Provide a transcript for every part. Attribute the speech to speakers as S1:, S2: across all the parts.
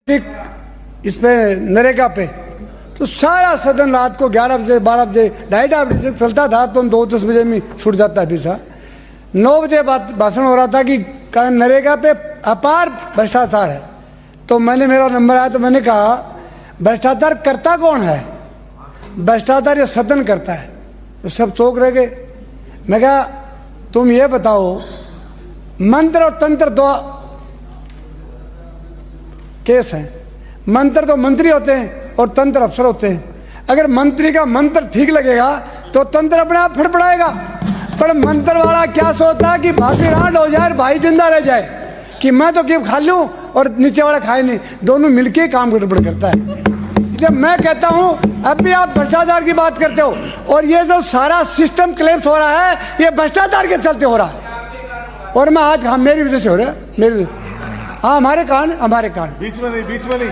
S1: इस पे नरेगा पे तो सारा सदन रात को 11 बजे 12 बजे 2:30 बजे तक चलता था। तो 2-10 बजे में छूट जाता है पैसा। 9 बजे भाषण हो रहा था कि नरेगा पे अपार भ्रष्टाचार है। तो मेरा नंबर आया तो मैंने कहा भ्रष्टाचार करता कौन है? भ्रष्टाचार ये सदन करता है। तो सब चौंक रह गए। मैं कहा तुम ये बताओ, मंत्र और तंत्र दो केस हैं। मंत्र तो मंत्री होते हैं और तंत्र अफसर होते हैं। अगर मंत्री का मंत्र ठीक लगेगा तो तंत्र अपने आप फड़फड़ाएगा। पर मंत्र वाला क्या सोचता है कि भाभी रांड हो जाए, भाई जिंदा रह जाए, कि मैं तो केवल खा लूं और नीचे वाला खाए नहीं। दोनों मिलके काम गड़बड़ करता है। जब मैं कहता हूं अब भी आप भ्रष्टाचार की बात करते हो, और ये जो सारा सिस्टम क्लेम्स हो रहा है ये भ्रष्टाचार के चलते हो रहा है। और मैं आज मेरी वजह से हो रहा है, मेरी हाँ हमारे कान
S2: बीच में नहीं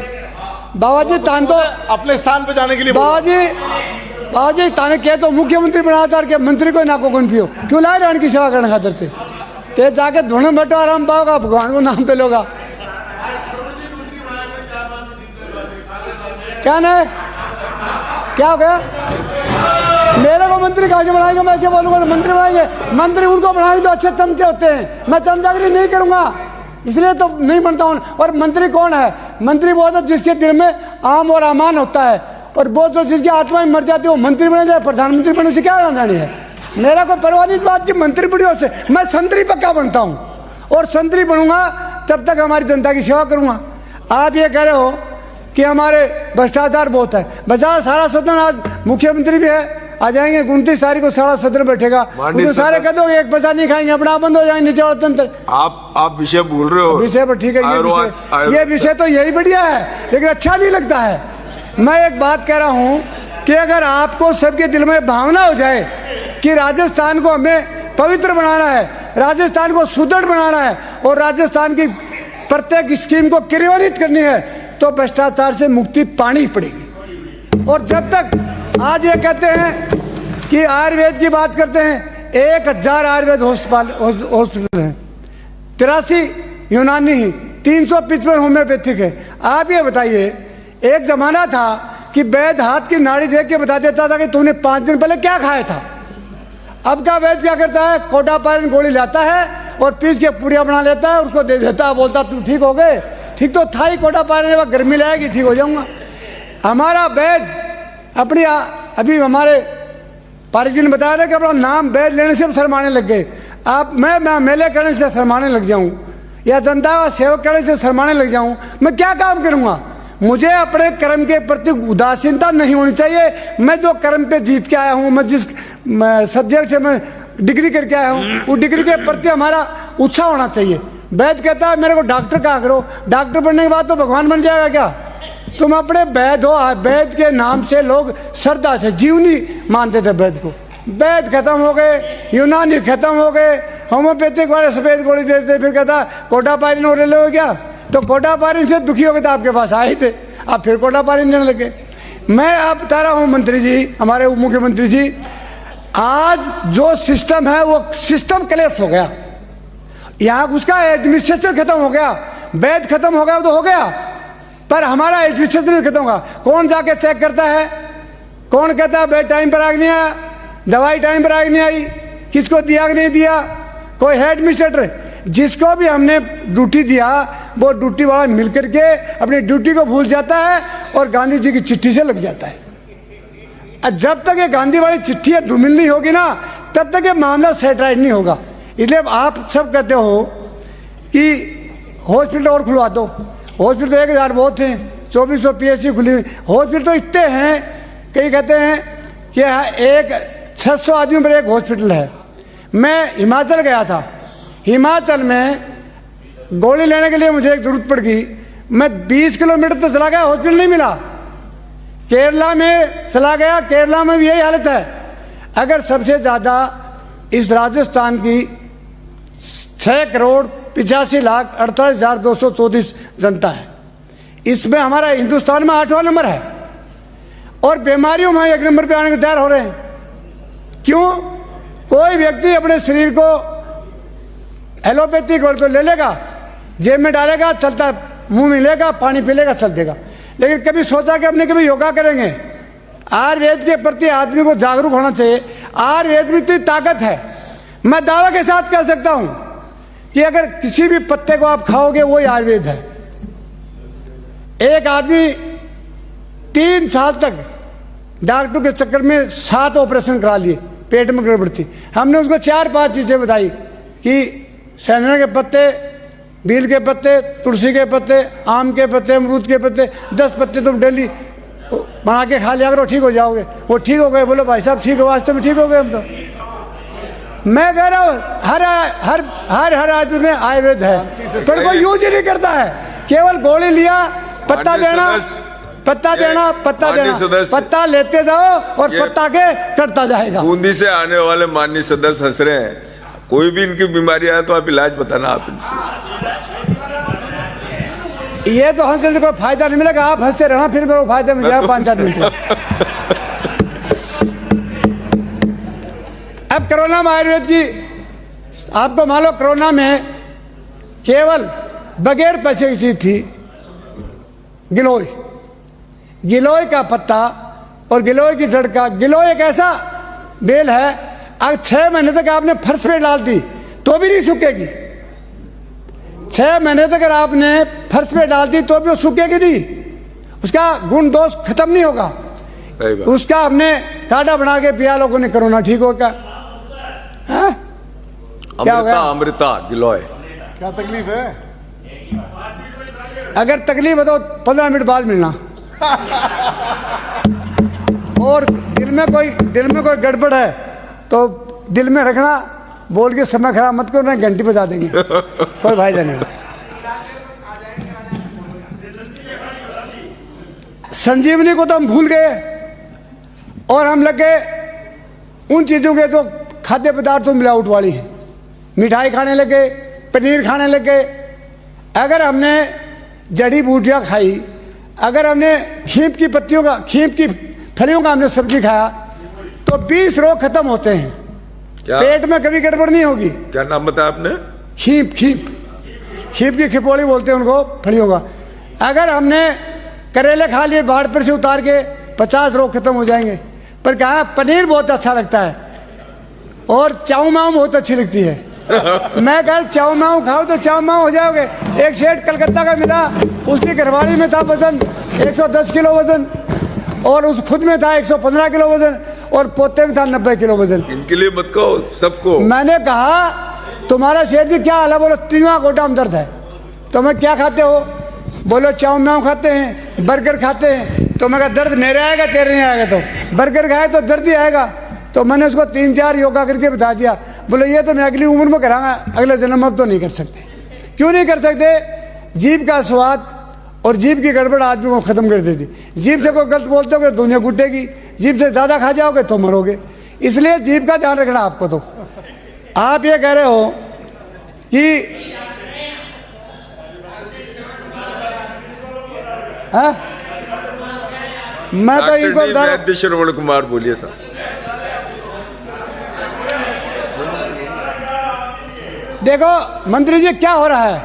S1: बाबा जी तान तो
S2: अपने स्थान पे जाने के लिए
S1: बाबा जी ताने कह तो मुख्यमंत्री बनातार के मंत्री को नाको गुण पियो क्यों लाए रान की सेवा करने खातर ते जाके धुन बैठो आराम पाओगा, भगवान को नाम पे लोगा। क्या नहीं क्या हो गया? मेरे को मंत्री कहाँ से बनाएंगे? मैं ऐसे बोलूंगा मंत्री बनाएंगे। मंत्री उनको बनाएंगे तो अच्छे चमचे होते हैं। मैं चमचागिरी नहीं करूंगा, इसलिए तो नहीं बनता हूं। और मंत्री कौन है? मंत्री वो है जिसके दिल में आम और अमान होता है, और वो जो जिसकी आत्मा में मर जाती है वो मंत्री बने जाए। प्रधानमंत्री बनने से क्या जानी है? मेरा कोई परवाह नहीं इस बात की मंत्री बड़ी से। मैं संतरी पक्का बनता हूं, और संतरी बनूंगा तब तक हमारी जनता की सेवा करूंगा। आप ये कह रहे हो कि हमारे भ्रष्टाचार बहुत है। बाजार सारा सदन आज मुख्यमंत्री भी है, आ जाएंगे 29 तारीख को सारा सदन बैठेगा, उसमें सारे कह दो एक पैसा नहीं खाएंगे, अपना बंद हो जाएंगे नीचे वाला तंत्र।
S2: आप विषय भूल रहे हो।
S1: विषय पर ठीक है, ये विषय तो यही बढ़िया है, लेकिन अच्छा नहीं लगता है। मैं एक बात कह रहा हूं कि अगर आपको सबके दिल में भावना हो जाए कि राजस्थान को हमें पवित्र बनाना है, राजस्थान को सुदृढ़ बनाना है, और राजस्थान की प्रत्येक स्कीम को क्रियान्वित करनी है, तो भ्रष्टाचार से मुक्ति पानी पड़ेगी। और जब तक आज ये कहते हैं कि आयुर्वेद की बात करते हैं, 1000 आयुर्वेद हॉस्पिटल हैं, 83 यूनानी, 355 होम्योपैथिक है। आप ये बताइए, एक जमाना था कि वैद्य हाथ की नाड़ी देख के बता देता था कि तूने 5 दिन पहले क्या खाया था। अब का वैद्य क्या करता है? कोटापायन गोली लाता है और पीस के पुड़िया बना लेता है, उसको दे देता है, बोलता तू ठीक हो गए। ठीक तो था ही, कोटापायन गर्मी लाएगी ठीक हो जाऊंगा। हमारा वैद्य अपनी अभी हमारे पारिजी ने बताया था कि अपना नाम वैद्य लेने से शर्माने लग गए। आप मैं मेले करने से शर्माने लग जाऊं या जनता का सेवक करने से शर्माने लग जाऊं, मैं क्या काम करूंगा? मुझे अपने कर्म के प्रति उदासीनता नहीं होनी चाहिए। मैं जो कर्म पे जीत के आया हूं, मैं जिस सब्जेक्ट से मैं डिग्री करके आया हूं, उस डिग्री के प्रति हमारा उत्साह होना चाहिए। वैद्य कहता है मेरे को डॉक्टर कहा करो, डॉक्टर बनने के बाद तो भगवान बन जाएगा क्या? तुम अपने वैद्य हो। वैद्य के नाम से लोग श्रद्धा से जीवनी मानते थे वैद्य को। वैद्य खत्म हो गए, यूनानी खत्म हो गए, होम्योपैथिक वाले सफेद गोली देते, फिर कहता कोटापायन हो ले क्या? तो कोटापायन से दुखी हो गए तो आपके पास आए थे, आप फिर कोटापायन देने लगे। मैं आप बता रहा हूँ मंत्री जी, हमारे उप मुख्यमंत्री जी, आज जो सिस्टम है वो सिस्टम क्लैप्स हो गया। यहाँ उसका एडमिनिस्ट्रेशन खत्म हो गया, वैद्य खत्म हो गया तो हो गया, पर हमारा एडमिनिस्ट्रेशन खत्म होगा। कौन जाके चेक करता है? कौन कहता है बेड टाइम पर आ नहीं आया, दवाई टाइम पर आ नहीं आई, किसको दिया कि नहीं दिया? कोई है एडमिनिस्ट्रेटर? जिसको भी हमने ड्यूटी दिया वो ड्यूटी वाला मिलकर के अपनी ड्यूटी को भूल जाता है और गांधी जी की चिट्ठी से लग जाता है। जब तक ये गांधी वाली चिट्ठी धूमिल नहीं होगी ना, तब तक ये मामला सेटराइट नहीं होगा। इसलिए आप सब कहते हो कि हॉस्पिटल और खुलवा दो। हॉस्पिटल तो 1000 बहुत थे, 2400 PSC खुली। हॉस्पिटल तो इतने हैं, कई कहते हैं कि एक 600 आदमियों पर एक हॉस्पिटल है। मैं हिमाचल गया था, हिमाचल में गोली लेने के लिए मुझे एक जरूरत पड़ गई। मैं 20 किलोमीटर तो चला गया, हॉस्पिटल नहीं मिला। केरला में चला गया, केरला में भी यही हालत है। अगर सबसे ज़्यादा इस राजस्थान की 6,85,48,234 जनता है, इसमें हमारा हिंदुस्तान में 8वां नंबर है, और बीमारियों में 1 नंबर पे आने को तैयार हो रहे हैं। क्यों? कोई व्यक्ति अपने शरीर को एलोपैथी गोली तो ले लेगा, जेब में डालेगा, चलता मुंह मिलेगा, पानी पिलेगा, चल देगा। लेकिन कभी सोचा कि अपने कभी योगा करेंगे? आयुर्वेद के प्रति आदमी को जागरूक होना चाहिए। आयुर्वेद में इतनी ताकत है, मैं दावा के साथ कह सकता हूं कि अगर किसी भी पत्ते को आप खाओगे वो आयुर्वेद है। एक आदमी 3 साल तक डॉक्टर के चक्कर में 7 ऑपरेशन करा लिए, पेट में गड़बड़ थी। हमने उसको 4-5 चीजें बताई कि सैंधव के पत्ते, बील के पत्ते, तुलसी के पत्ते, आम के पत्ते, अमरूद के पत्ते, 10 पत्ते तुम डेली बना के खा लिया करो, ठीक हो जाओगे। वो ठीक हो गए। बोलो भाई साहब ठीक हो, वास्तव में ठीक हो गए हम तो। मैं कह रहा हूँ हर आदमी में आयुर्वेद है, पर कोई यूज ही नहीं करता है। केवल गोली लिया, पत्ता देना, पत्ता देना, पत्ता देना, पत्ता लेते जाओ और पत्ता के कटता जाएगा।
S2: बूंदी से आने वाले माननीय सदस्य हंस रहे हैं। कोई भी इनकी बीमारी आए तो आप इलाज बताना। आप
S1: ये तो हंसने से कोई फायदा नहीं मिलेगा। आप हंसते रहना, फिर मेरे को फायदा मिल जाएगा 5-7 मिनट में। अब कोरोना में आयुर्वेद की आपको मान लो, कोरोना में केवल बगैर पैसे की चीज थी गिलोय। गिलोय का पत्ता और गिलोय की जड़ का, गिलोय एक ऐसा बेल है, अगर 6 महीने तक आपने फर्श पे डाल दी तो भी नहीं सूखेगी। 6 महीने तक अगर आपने फर्श पे डाल दी तो भी वो सूखेगी नहीं, उसका गुण दोष खत्म नहीं होगा। उसका हमने काढ़ा बना के पिया, लोगों ने कोरोना ठीक होगा। क्या हो गया?
S2: अमृता गिलोय।
S3: क्या तकलीफ है?
S1: अगर तकलीफ है तो 15 मिनट बाद मिलना। और दिल में कोई गड़बड़ है तो दिल में रखना, बोल के समय खराब मत करो, नहीं घंटी बजा देंगे। कोई फायदा नहीं। संजीवनी को तो हम भूल गए और हम लगे उन चीजों के जो खाद्य पदार्थों मिलावट वाली है। मिठाई खाने लगे, पनीर खाने लगे। अगर हमने जड़ी बूटियां खाई, अगर हमने खींप की पत्तियों का, खींप की फलियों का हमने सब्जी खाया तो 20 रोग खत्म होते हैं। क्या? पेट में कभी गड़बड़ नहीं होगी।
S2: क्या नाम बताया आपने?
S1: खींप की खिपोली बोलते हैं उनको, फलियों का। अगर हमने करेले खा लिए बाढ़ पर से उतार के 50 रोग खत्म हो जाएंगे। पर कहा पनीर बहुत अच्छा लगता है और चाऊ माऊ बहुत अच्छी लगती है। मैं कह चाऊ माऊ खाओ तो चाऊ माऊ हो जाओगे। एक सेठ कलकत्ता का मिला, उसकी घरवाली में था वजन 110 किलो वजन, और उस खुद में था 115 किलो वजन, और पोते में था 90 किलो वजन।
S2: इनके लिए मत कहो, सबको।
S1: मैंने कहा तुम्हारा सेठ जी क्या हाल है? बोलो 3वां गोटा में दर्द है। तो मैं क्या खाते हो? बोलो चाऊ माऊ खाते हैं, बर्गर खाते हैं। तो मैं कहा दर्द मेरे आएगा, तेरे नहीं आएगा। तो बर्गर खाए तो दर्द ही आएगा। तो मैंने उसको 3-4 योगा करके बता दिया। बोले ये तो मैं अगली उम्र में कराऊंगा, अगले जन्म अब तो नहीं कर सकते। क्यों नहीं कर सकते? जीभ का स्वाद और जीभ की गड़बड़ आदमी को खत्म कर देती। जीभ से कोई गलत बोलते हो दुनिया घुटेगी, जीभ से ज्यादा खा जाओगे तो मरोगे। इसलिए जीभ का ध्यान रखना आपको। तो आप ये कह रहे हो कि मैं तो इनको
S2: बता श्रवण कुमार बोलिए साहब।
S1: देखो मंत्री जी क्या हो रहा है,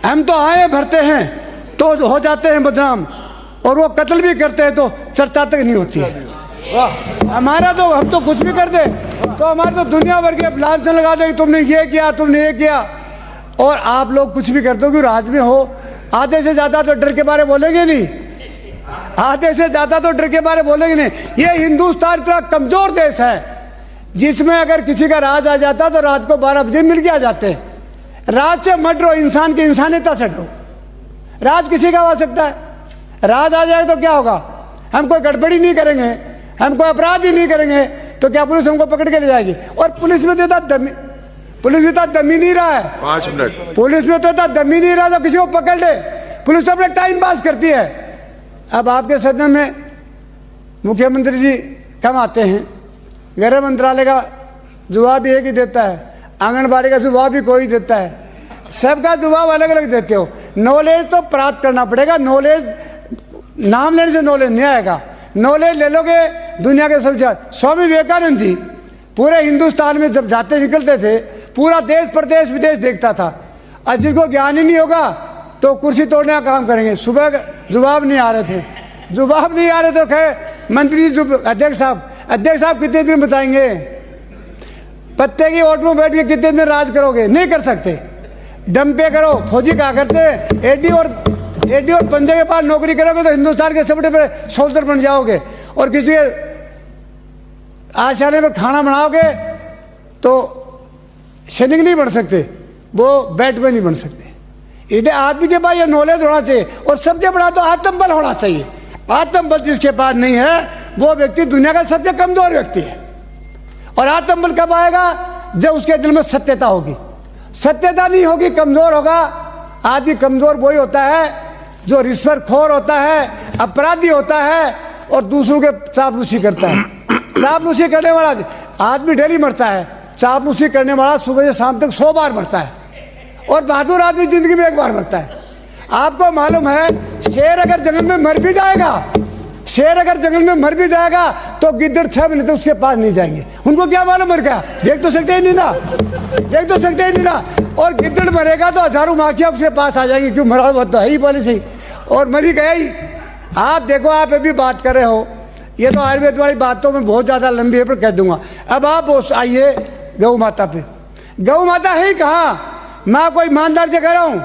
S1: हम तो आए भरते हैं तो हो जाते हैं बदनाम, और वो कत्ल भी करते हैं तो चर्चा तक नहीं होती है। हमारा तो हम तो कुछ भी कर दे तो हमारे तो दुनिया भर के लांछन लगा दे, तुमने ये किया, तुमने ये किया। और आप लोग कुछ भी करते हो कि राज में हो, आधे से ज्यादा तो डर के बारे बोलेंगे नहीं, आधे से ज्यादा तो डर के बारे बोलेंगे नहीं। ये हिंदुस्तान इतना कमजोर देश है जिसमें अगर किसी का राज आ जाता तो रात को 12 बजे मिल के आ जाते। राज से मत डरो, इंसान की इंसानियत से डरो। राज किसी का आ सकता है, राज आ जाए तो क्या होगा? हम कोई गड़बड़ी नहीं करेंगे, हम कोई अपराध ही नहीं करेंगे तो क्या पुलिस हमको पकड़ के ले जाएगी? और पुलिस में तो इतना दमी नहीं रहा है।
S2: 5 मिनट।
S1: पुलिस में तो इतना दमी नहीं रहा तो किसी को पकड़ ले। पुलिस तो अपने टाइम पास करती है। अब आपके सदन में मुख्यमंत्री जी कम आते हैं, गृह मंत्रालय का जवाब भी एक ही देता है, आंगनबाड़ी का जवाब भी कोई देता है, सबका जवाब अलग अलग देते हो। नॉलेज तो प्राप्त करना पड़ेगा। नॉलेज नाम लेने से नॉलेज नहीं आएगा। नॉलेज ले लोगे दुनिया के सब। स्वामी विवेकानंद जी पूरे हिंदुस्तान में जब जाते निकलते थे पूरा देश प्रदेश विदेश देखता था। और जिसको ज्ञान ही नहीं होगा तो कुर्सी तोड़ने का काम करेंगे। सुबह जवाब नहीं आ रहे थे, जवाब नहीं आ रहे तो कहे मंत्री जी, अध्यक्ष साहब कितने दिन बचाएंगे? पत्ते की ओट में बैठ के कितने दिन राज करोगे? नहीं कर सकते। दम पे करो। फौजी क्या करते हैं, एडी और पंजे के पास नौकरी करोगे तो हिंदुस्तान के सबसे बड़े सोल्जर बन जाओगे, और किसी आशाने में खाना बनाओगे तो सैनिक नहीं बन सकते, वो बैटमैन नहीं बन सकते। इधर आदमी के पास ये नॉलेज होना चाहिए, और सबसे बड़ा तो आत्मबल होना चाहिए। आत्मबल जिसके पास नहीं है वो व्यक्ति दुनिया का सबसे कमजोर व्यक्ति है। और आत्मबल कब आएगा? जब उसके दिल में सत्यता होगी। सत्यता नहीं होगी, कमजोर होगा। आदमी कमजोर वही होता है जो रिश्वतखोर होता है, अपराधी होता है और दूसरों के चापलूसी करता है। चापलूसी करने वाला आदमी डेली मरता है, चापलूसी करने वाला सुबह से शाम तक 100 बार मरता है, और बहादुर आदमी जिंदगी में 1 बार मरता है। आपको मालूम है, शेर अगर जंगल में मर भी जाएगा, शेर अगर जंगल में मर भी जाएगा तो गिद्दड़ 6 महीने तक उसके पास नहीं जाएंगे। उनको क्या मालूम मर गया? देख तो सकते ही नहीं ना, देख तो सकते ही नहीं ना। और गिद्दड़ मरेगा तो हजारों माखियां उसके पास आ जाएंगी, क्यों? मरा हुआ तो है ही पहले से ही, और मरी गया ही। आप देखो, आप अभी बात कर रहे हो, ये तो आयुर्वेद वाली बातों में बहुत ज्यादा लंबी है, पर कह दूंगा। अब आप आइए गौ माता पे। गौ माता है कहाँ? मैं कोई ईमानदार से कह रहा हूँ,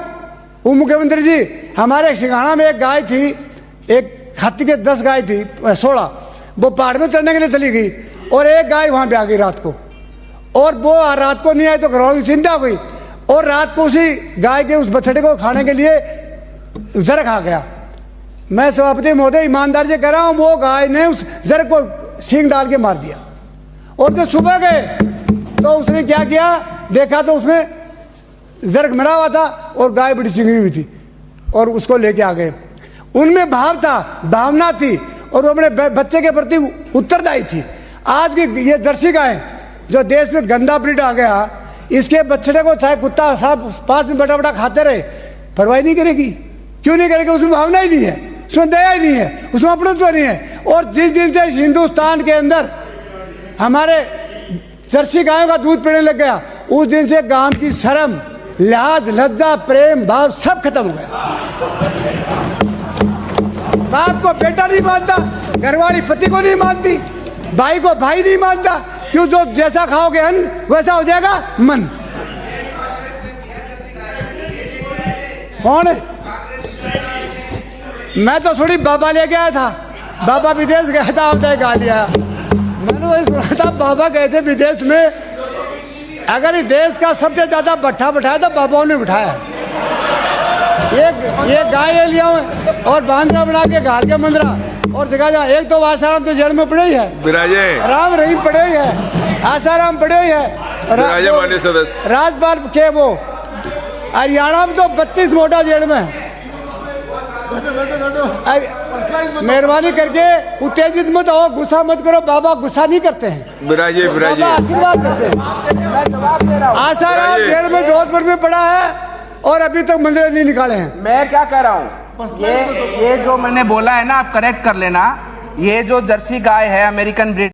S1: मुख्यमंत्री जी, हमारे सिंघाड़ा में एक गाय थी, एक हाथी के 10 गाय थी, 16, वो पहाड़ में चढ़ने के लिए चली गई, और एक गाय वहां पे आ गई रात को, और वो रात को नहीं आई तो घरवालों की चिंता हो गई, और रात को उसी गाय के उस बछड़े को खाने के लिए जर खा गया। मैं सभापति महोदय ईमानदार से कह रहा हूं, वो गाय ने उस जर को सींग डाल के मार दिया। और जब सुबह गए तो उसने क्या किया, देखा तो उसमें जर्ग मरा हुआ था और गाय बड़ी चिंगड़ी हुई थी, और उसको लेके आ गए। उनमें भाव था, भावना थी, और वो अपने बच्चे के प्रति उत्तरदायी थी। आज की ये जर्सी गाय जो देश में गंदा ब्रीड आ गया, इसके बछड़े को चाहे कुत्ता साहब 5 दिन बटा बटा खाते रहे, परवाही नहीं करेगी। क्यों नहीं करेगी? उसमें भावना ही नहीं है, उसमें दया ही नहीं है, उसमें अपनत्व नहीं है। और जिस दिन से हिंदुस्तान के अंदर हमारे जर्सी गायों का दूध पीने लग गया, उस दिन से गांव की शर्म, लिहाज, लज्जा, प्रेम भाव सब खत्म हो गया। बाप को बेटा नहीं मानता, घरवाली पति को नहीं मानती, भाई को भाई नहीं मानता। क्यों? जो जैसा खाओगे अन्न वैसा हो जाएगा मन। कौन है? मैं तो थोड़ी बाबा लेके आया था, बाबा विदेश गया था, आपने गा लिया। मैंने तो सुना था बाबा गए थे विदेश में, अगर इस देश का सबसे ज्यादा भट्ठा बिठाया तो बाबाओं ने बिठाया। एक गाय लिया और बांद्रा बना के घाल के मंदरा, और दिखा जा, एक तो आसाराम तो जड़ में पड़े ही है, राम रहीम पड़े ही है, आसाराम पड़े ही है, राजपाल के वो हरियाणा में तो 32 मोटा जेल में। मेहरबानी करके उत्तेजित मत हो, गुस्सा मत करो, बाबा गुस्सा नहीं करते हैं, बाबा आशीर्वाद करते हैं। आसाराम जेल में जोधपुर में पड़ा है और अभी तक मंदिर नहीं निकाले हैं।
S3: मैं क्या कह रहा हूँ, ये जो मैंने बोला है ना, आप करेक्ट कर लेना। ये जो जर्सी गाय है अमेरिकन ब्रीड